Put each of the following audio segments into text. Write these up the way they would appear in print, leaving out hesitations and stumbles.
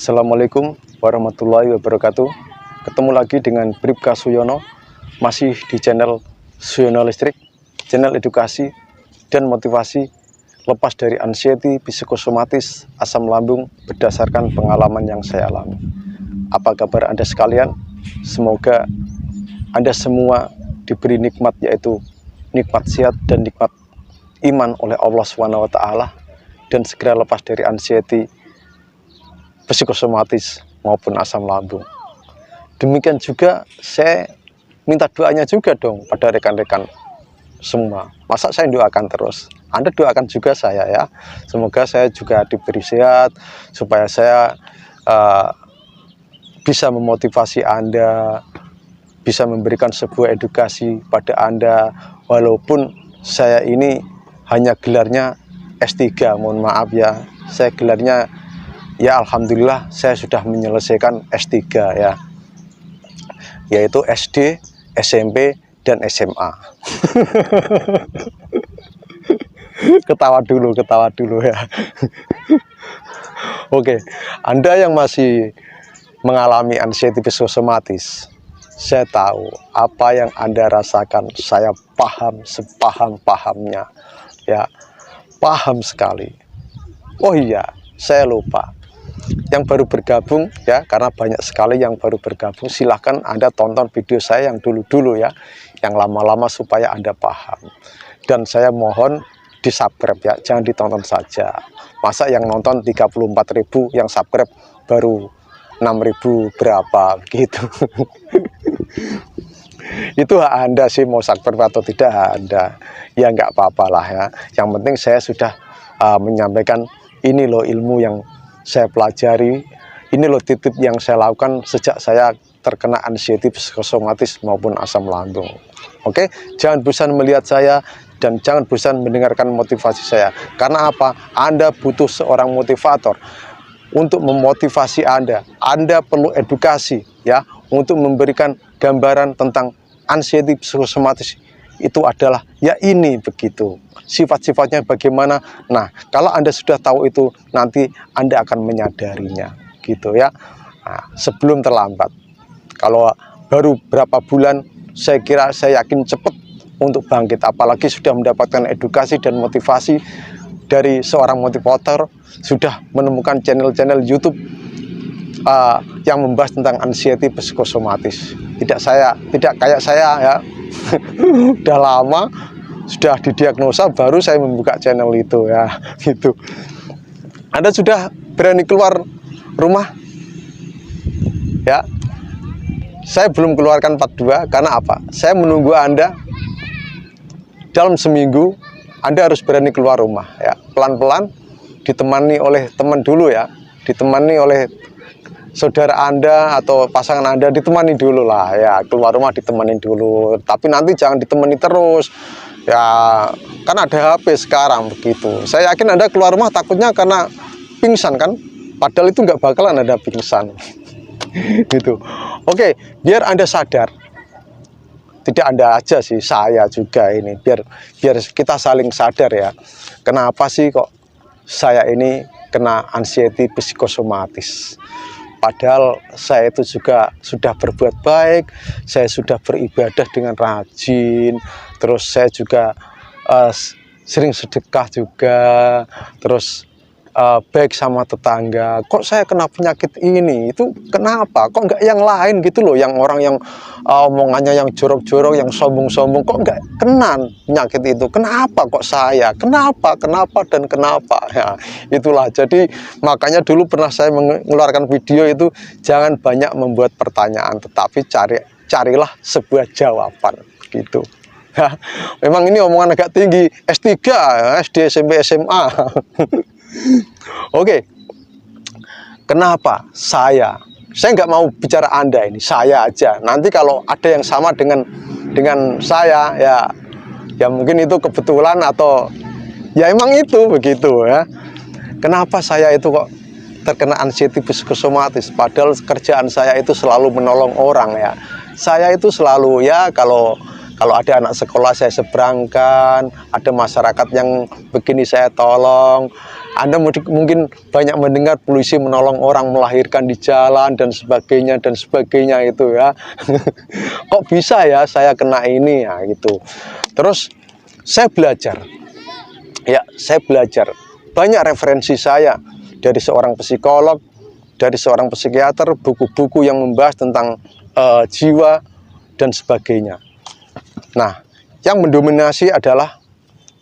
Assalamualaikum warahmatullahi wabarakatuh. Ketemu lagi dengan Bribka Suyono, masih di channel Suyono Listrik, channel edukasi dan motivasi lepas dari anxiety, psikosomatis, asam lambung berdasarkan pengalaman yang saya alami. Apa kabar Anda sekalian? Semoga Anda semua diberi nikmat, yaitu nikmat sehat dan nikmat iman oleh Allah SWT, dan segera lepas dari anxiety, psikosomatis maupun asam lambung. Demikian juga saya minta doanya juga dong pada rekan-rekan semua. Masa saya doakan terus? Anda doakan juga saya ya. Semoga saya juga diberi sehat, supaya saya bisa memotivasi Anda, bisa memberikan sebuah edukasi pada Anda, walaupun saya ini hanya gelarnya S3, mohon maaf ya. Saya gelarnya ya alhamdulillah saya sudah menyelesaikan S3 ya, yaitu SD, SMP, dan SMA. Ketawa dulu ya. Oke, Anda yang masih mengalami anxiety psikosomatis, saya tahu apa yang Anda rasakan. Saya paham sepaham-pahamnya ya, paham sekali. Oh iya, saya lupa, yang baru bergabung ya, karena banyak sekali yang baru bergabung, silahkan Anda tonton video saya yang dulu-dulu ya, yang lama-lama supaya Anda paham. Dan saya mohon di subscribe ya, jangan ditonton saja. Masa yang nonton 34.000, yang subscribe baru 6.000 berapa gitu. Itu hak Anda sih, mau subscribe atau tidak Anda, ya nggak apa-apa lah ya. Yang penting saya sudah menyampaikan ini loh ilmu yang saya pelajari, ini loh titip yang saya lakukan sejak saya terkena anxiety psikosomatis maupun asam lambung. Oke, jangan bosan melihat saya dan jangan bosan mendengarkan motivasi saya. Karena apa? Anda butuh seorang motivator untuk memotivasi Anda. Anda perlu edukasi ya, untuk memberikan gambaran tentang anxiety psikosomatis itu adalah ya ini begitu, sifat-sifatnya bagaimana. Nah, kalau Anda sudah tahu itu, nanti Anda akan menyadarinya gitu ya. Nah, sebelum terlambat. Kalau baru berapa bulan, saya yakin cepat untuk bangkit, apalagi sudah mendapatkan edukasi dan motivasi dari seorang motivator, sudah menemukan channel-channel YouTube yang membahas tentang anxiety psikosomatis. Tidak kayak saya ya. Udah lama sudah didiagnosa, baru saya membuka channel itu ya gitu. Anda sudah berani keluar rumah ya? Saya belum keluarkan part 2 karena apa? Saya menunggu Anda dalam seminggu. Anda harus berani keluar rumah ya, pelan-pelan, ditemani oleh teman dulu ya, ditemani oleh saudara Anda atau pasangan Anda, ditemani dulu lah ya, keluar rumah ditemani dulu. Tapi nanti jangan ditemani terus ya, kan ada HP sekarang begitu. Saya yakin Anda keluar rumah takutnya karena pingsan kan, padahal itu nggak bakalan ada pingsan gitu. Oke, biar Anda sadar, tidak Anda aja sih, saya juga ini, biar kita saling sadar ya, kenapa sih kok saya ini kena anxiety psikosomatis. Padahal saya itu juga sudah berbuat baik, saya sudah beribadah dengan rajin, terus saya juga sering sedekah juga, terus baik sama tetangga. Kok saya kena penyakit ini? Itu kenapa? Kok enggak yang lain gitu loh, yang orang yang omongannya yang jorok-jorok, yang sombong-sombong, kok enggak kena penyakit itu? Kenapa kok saya? Kenapa dan kenapa? Ya, itulah. Jadi makanya dulu pernah saya mengeluarkan video itu, jangan banyak membuat pertanyaan, tetapi carilah sebuah jawaban gitu. Ya, memang ini omongan agak tinggi, S3, SD, SMP, SMA. Oke, kenapa saya nggak mau bicara Anda ini, saya aja. Nanti kalau ada yang sama dengan saya ya mungkin itu kebetulan atau ya emang itu begitu ya. Kenapa saya itu kok terkena anxiety psikosomatis, padahal kerjaan saya itu selalu menolong orang ya. Saya itu selalu ya, kalau ada anak sekolah saya seberangkan, ada masyarakat yang begini saya tolong. Anda mungkin banyak mendengar polisi menolong orang melahirkan di jalan dan sebagainya itu ya. Kok bisa ya saya kena ini ya gitu. Terus saya belajar. Ya, saya belajar. Banyak referensi saya dari seorang psikolog, dari seorang psikiater, buku-buku yang membahas tentang jiwa dan sebagainya. Nah, yang mendominasi adalah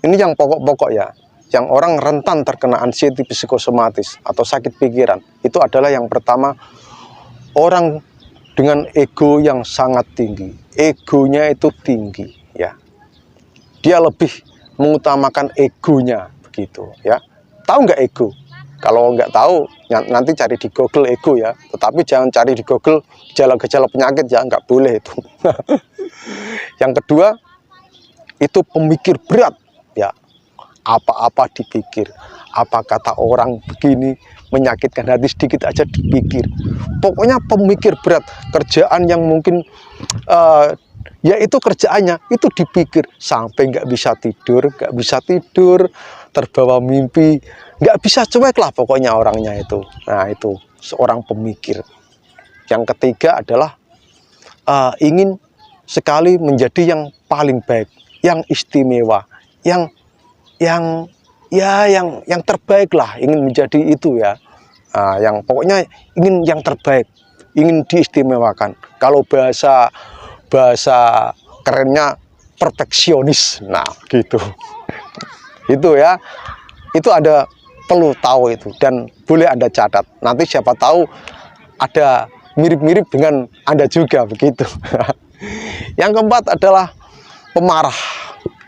ini yang pokok-pokok ya. Yang orang rentan terkena anxiety psikosomatis atau sakit pikiran, itu adalah yang pertama, orang dengan ego yang sangat tinggi. Egonya itu tinggi ya. Dia lebih mengutamakan egonya begitu ya. Tahu nggak ego? Kalau nggak tahu, nanti cari di Google ego ya. Tetapi jangan cari di Google gejala-gejala penyakit ya, nggak boleh itu. Yang kedua, itu pemikir berat ya. Apa-apa dipikir, apa kata orang begini, menyakitkan hati sedikit aja dipikir. Pokoknya pemikir berat, kerjaan yang mungkin ya itu kerjaannya, itu dipikir sampai nggak bisa tidur, terbawa mimpi, nggak bisa cuek lah pokoknya orangnya itu. Nah itu seorang pemikir. Yang ketiga adalah ingin sekali menjadi yang paling baik, yang istimewa, yang terbaik lah, ingin menjadi itu ya. Yang pokoknya ingin yang terbaik, ingin diistimewakan. Kalau bahasa kerennya perfeksionis. Nah, gitu. Itu ya. Itu ada, perlu tahu itu dan boleh Anda catat. Nanti siapa tahu ada mirip-mirip dengan Anda juga begitu. Yang keempat adalah pemarah,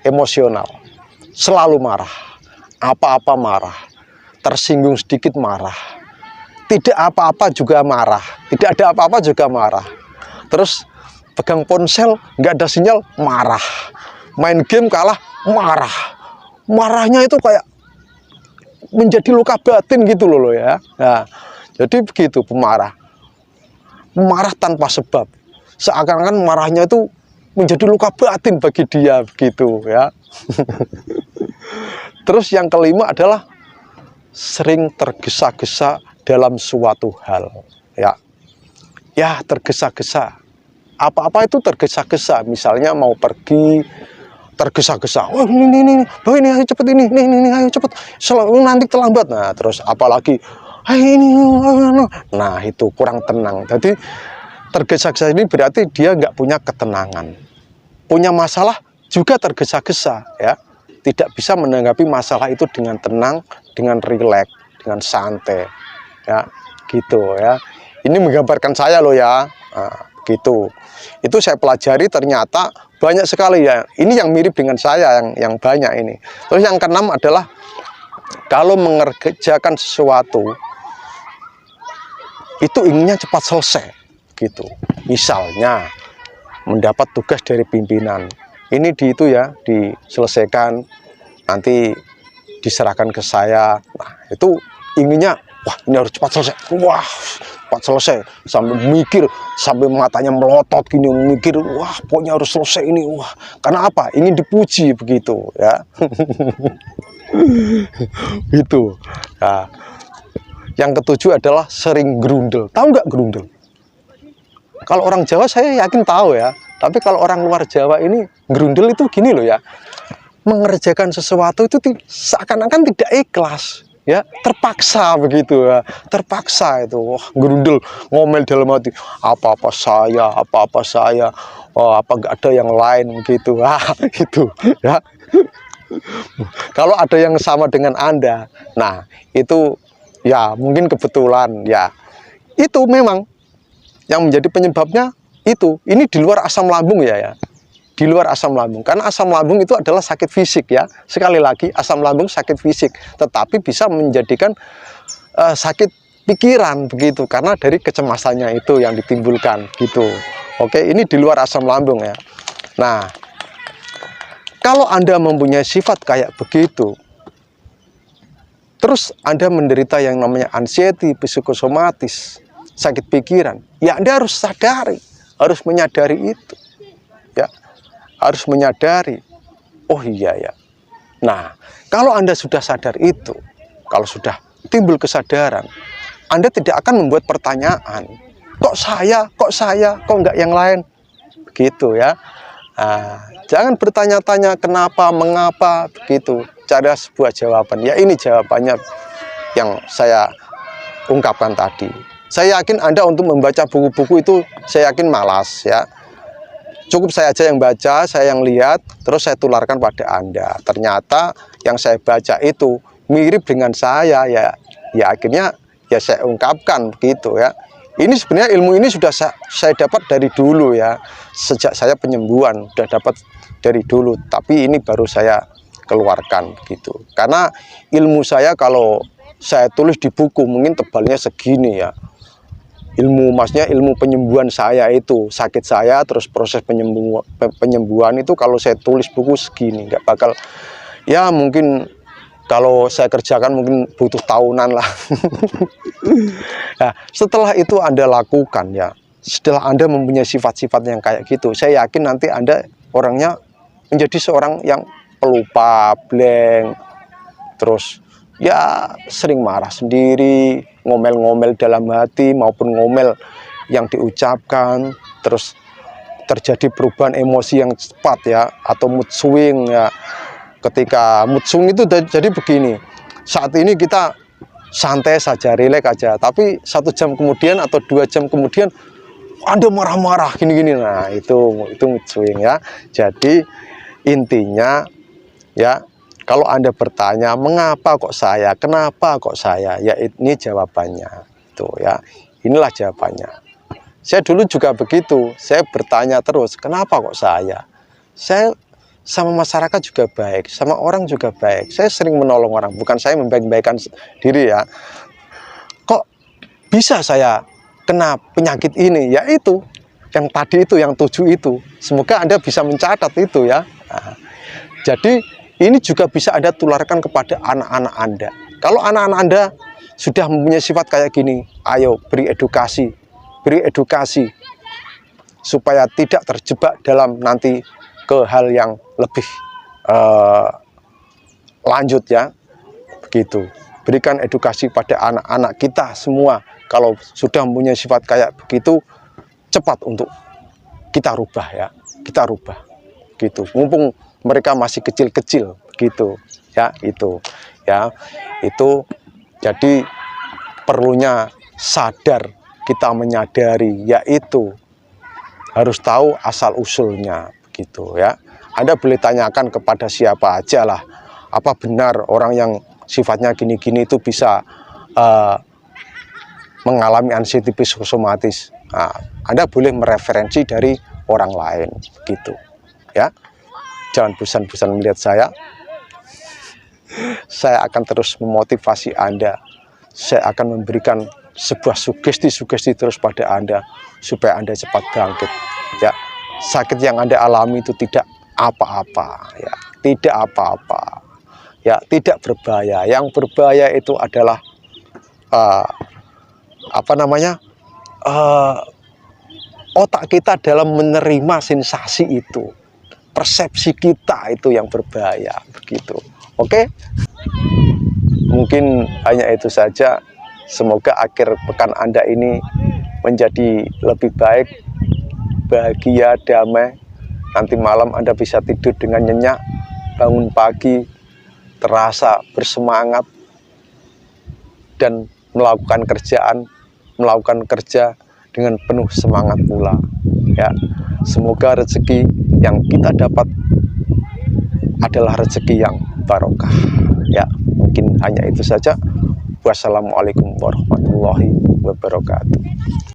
emosional. Selalu marah, apa-apa marah, tersinggung sedikit marah, tidak apa-apa juga marah, tidak ada apa-apa juga marah. Terus pegang ponsel nggak ada sinyal marah, main game kalah marah, marahnya itu kayak menjadi luka batin gitu loh ya. Nah, jadi begitu pemarah, marah tanpa sebab, seakan-akan marahnya itu menjadi luka batin bagi dia begitu ya. Terus yang kelima adalah sering tergesa-gesa dalam suatu hal ya. Ya, tergesa-gesa. Apa-apa itu tergesa-gesa. Misalnya mau pergi tergesa-gesa. Oh ini, oh ini ayo cepet ini ayo cepet. Selalu nanti terlambat. Nah, terus apalagi ini. Nah, itu kurang tenang. Jadi tergesa-gesa ini berarti dia nggak punya ketenangan. Punya masalah juga tergesa-gesa ya. Tidak bisa menanggapi masalah itu dengan tenang, dengan rileks, dengan santai ya, gitu ya. Ini menggambarkan saya loh ya. Nah, gitu. Itu saya pelajari, ternyata banyak sekali ya. Ini yang mirip dengan saya, yang banyak ini. Terus yang keenam adalah kalau mengerjakan sesuatu itu inginnya cepat selesai gitu. Misalnya mendapat tugas dari pimpinan, ini itu ya diselesaikan, nanti diserahkan ke saya. Nah, itu inginnya wah ini harus cepat selesai, wah cepat selesai, sampai mikir, sampai matanya melotot gini, mikir wah pokoknya harus selesai ini, wah karena apa, ingin dipuji begitu ya. Itu nah, yang ketujuh adalah sering gerundel. Tahu nggak gerundel? Kalau orang Jawa saya yakin tahu ya, tapi kalau orang luar Jawa ini gerundel itu gini loh ya, mengerjakan sesuatu itu seakan-akan tidak ikhlas ya, terpaksa begitu ya, terpaksa itu. Wah gerundel, ngomel dalam hati, apa-apa saya, oh apa nggak ada yang lain begitu. Itu ya. Kalau ada yang sama dengan Anda, nah itu ya mungkin kebetulan ya, itu memang yang menjadi penyebabnya itu. Ini di luar asam lambung ya, di luar asam lambung, karena asam lambung itu adalah sakit fisik ya. Sekali lagi, asam lambung sakit fisik, tetapi bisa menjadikan sakit pikiran begitu, karena dari kecemasannya itu yang ditimbulkan gitu. Oke, ini di luar asam lambung ya. Nah, kalau Anda mempunyai sifat kayak begitu, terus Anda menderita yang namanya anxiety psikosomatis, sakit pikiran, ya Anda harus sadari, harus menyadari itu ya, harus menyadari, oh iya ya. Nah, kalau Anda sudah sadar itu, kalau sudah timbul kesadaran, Anda tidak akan membuat pertanyaan, kok saya, kok enggak yang lain, begitu ya. Nah, jangan bertanya-tanya kenapa, mengapa, begitu. Cari sebuah jawaban. Ya ini jawabannya yang saya ungkapkan tadi. Saya yakin Anda untuk membaca buku-buku itu, saya yakin malas ya. Cukup saya aja yang baca, saya yang lihat, terus saya tularkan pada Anda. Ternyata yang saya baca itu mirip dengan saya, ya akhirnya ya saya ungkapkan begitu ya. Ini sebenarnya ilmu ini sudah saya dapat dari dulu ya. Sejak saya penyembuhan sudah dapat dari dulu, tapi ini baru saya keluarkan begitu. Karena ilmu saya kalau saya tulis di buku mungkin tebalnya segini ya. Maksudnya ilmu penyembuhan saya itu, sakit saya, terus proses penyembuhan itu kalau saya tulis buku segini, nggak bakal, ya mungkin kalau saya kerjakan mungkin butuh tahunan lah. Nah, setelah itu Anda lakukan ya, setelah Anda mempunyai sifat-sifat yang kayak gitu, saya yakin nanti Anda orangnya menjadi seorang yang pelupa, blank, terus ya sering marah sendiri, ngomel-ngomel dalam hati maupun ngomel yang diucapkan, terus terjadi perubahan emosi yang cepat ya, atau mood swing ya. Ketika mood swing itu jadi begini, saat ini kita santai saja, rileks aja, tapi 1 jam kemudian atau 2 jam kemudian Anda marah-marah gini-gini. Nah itu mood swing ya. Jadi intinya ya, kalau Anda bertanya, mengapa kok saya, kenapa kok saya, ya ini jawabannya. Tuh ya, inilah jawabannya. Saya dulu juga begitu, saya bertanya terus, kenapa kok saya? Saya sama masyarakat juga baik, sama orang juga baik. Saya sering menolong orang, bukan saya membaik-baikkan diri ya. Kok bisa saya kena penyakit ini? Ya itu, yang tadi itu, yang 7 itu. Semoga Anda bisa mencatat itu ya. Nah, jadi ini juga bisa Anda tularkan kepada anak-anak Anda. Kalau anak-anak Anda sudah mempunyai sifat kayak gini, ayo beri edukasi supaya tidak terjebak dalam nanti ke hal yang lebih lanjut ya, begitu. Berikan edukasi pada anak-anak kita semua. Kalau sudah mempunyai sifat kayak begitu, cepat untuk kita rubah ya, kita rubah gitu. Mumpung mereka masih kecil-kecil begitu ya, itu ya, itu jadi perlunya sadar, kita menyadari, yaitu harus tahu asal usulnya begitu ya. Anda boleh tanyakan kepada siapa aja lah, apa benar orang yang sifatnya gini-gini itu bisa mengalami anxiety psikosomatis. Nah, Anda boleh mereferensi dari orang lain begitu ya. Jangan bosan-bosan melihat saya akan terus memotivasi Anda, saya akan memberikan sebuah sugesti-sugesti terus pada Anda supaya Anda cepat bangkit ya. Sakit yang Anda alami itu tidak apa-apa ya, tidak apa-apa ya, tidak berbahaya. Yang berbahaya itu adalah otak kita dalam menerima sensasi itu, persepsi kita itu yang berbahaya begitu. Oke, mungkin hanya itu saja. Semoga akhir pekan Anda ini menjadi lebih baik, bahagia, damai. Nanti malam Anda bisa tidur dengan nyenyak, bangun pagi terasa bersemangat dan melakukan kerja dengan penuh semangat pula ya. Semoga rezeki yang kita dapat adalah rezeki yang barokah ya. Mungkin hanya itu saja. Wassalamualaikum warahmatullahi wabarakatuh.